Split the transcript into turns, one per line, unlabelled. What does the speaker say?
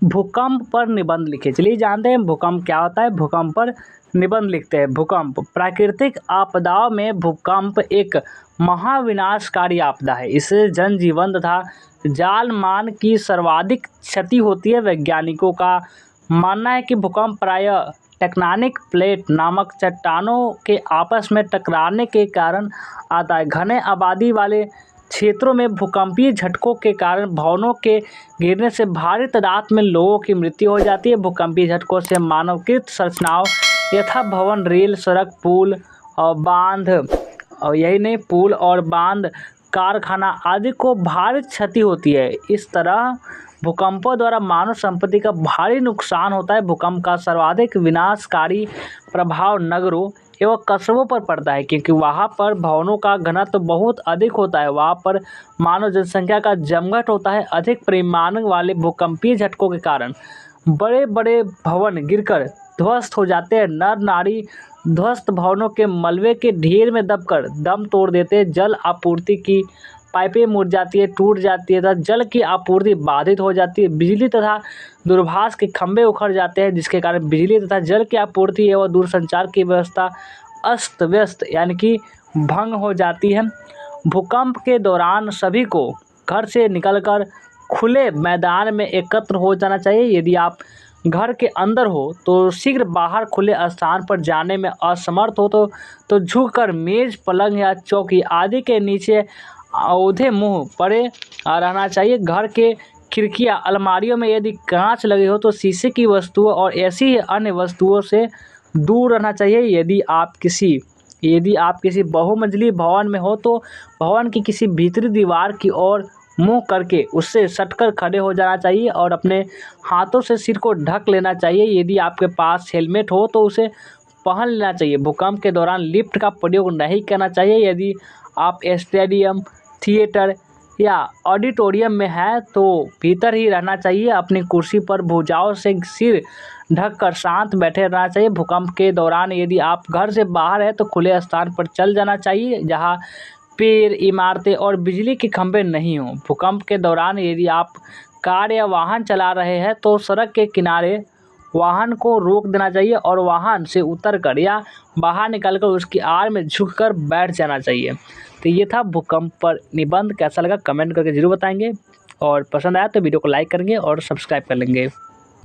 भूकंप पर निबंध लिखे। चलिए जानते हैं भूकंप क्या होता है। भूकंप पर निबंध लिखते हैं। भूकंप प्राकृतिक आपदाओं में भूकंप एक महाविनाशकारी आपदा है। इससे जनजीवन तथा जान माल की सर्वाधिक क्षति होती है। वैज्ञानिकों का मानना है कि भूकंप प्रायः टेक्टोनिक प्लेट नामक चट्टानों के आपस में टकराने के कारण आता है। घने आबादी वाले क्षेत्रों में भूकंपीय झटकों के कारण भवनों के गिरने से भारी तादाद में लोगों की मृत्यु हो जाती है। भूकंपीय झटकों से मानवकृत संरचनाओं यथा भवन, रेल, सड़क, पुल और बांध और यही नहीं पुल और बांध, कारखाना आदि को भारी क्षति होती है। इस तरह भूकंपों द्वारा मानव संपत्ति का भारी नुकसान होता है। भूकंप का सर्वाधिक विनाशकारी प्रभाव नगरों एवं कस्बों पर पड़ता है, क्योंकि वहाँ पर भवनों का घनत्व तो बहुत अधिक होता है। वहाँ पर मानव जनसंख्या का जमघट होता है। अधिक परिमाण वाले भूकंपीय झटकों के कारण बड़े बड़े भवन गिरकर ध्वस्त हो जाते हैं। नर नारी ध्वस्त भवनों के मलबे के ढेर में दबकर दम तोड़ देते हैं। जल आपूर्ति की पाइपें मुड़ जाती है, टूट जाती है तथा जल की आपूर्ति बाधित हो जाती है। बिजली तथा दूरभाष के खंभे उखड़ जाते हैं, जिसके कारण बिजली तथा जल की आपूर्ति एवं दूरसंचार की व्यवस्था अस्त व्यस्त यानी कि भंग हो जाती है। भूकंप के दौरान सभी को घर से निकलकर खुले मैदान में एकत्र हो जाना चाहिए। यदि आप घर के अंदर हो तो शीघ्र बाहर खुले स्थान पर जाने में असमर्थ हो तो झुककर मेज, पलंग या चौकी आदि के नीचे औंधे मुँह पड़े रहना चाहिए। घर के खिड़कियाँ, अलमारियों में यदि कांच लगे हो तो शीशे की वस्तुओं और ऐसी ही अन्य वस्तुओं से दूर रहना चाहिए। यदि आप किसी बहुमंजिली भवन में हो तो भवन की किसी भीतरी दीवार की ओर मुंह करके उससे सटकर खड़े हो जाना चाहिए और अपने हाथों से सिर को ढक लेना चाहिए। यदि आपके पास हेलमेट हो तो उसे पहन लेना चाहिए। भूकंप के दौरान लिफ्ट का प्रयोग नहीं करना चाहिए। यदि आप स्टेडियम, थिएटर या ऑडिटोरियम में है तो भीतर ही रहना चाहिए। अपनी कुर्सी पर भुजाओं से सिर ढककर शांत बैठे रहना चाहिए। भूकंप के दौरान यदि आप घर से बाहर है तो खुले स्थान पर चल जाना चाहिए जहां पेड़, इमारतें और बिजली के खंभे नहीं हों। भूकंप के दौरान यदि आप कार या वाहन चला रहे हैं तो सड़क के किनारे वाहन को रोक देना चाहिए और वाहन से उतरकर या बाहर निकलकर उसकी आड़ में झुककर बैठ जाना चाहिए। तो ये था भूकंप पर निबंध। कैसा लगा कमेंट करके ज़रूर बताएंगे और पसंद आया तो वीडियो को लाइक करेंगे और सब्सक्राइब कर लेंगे।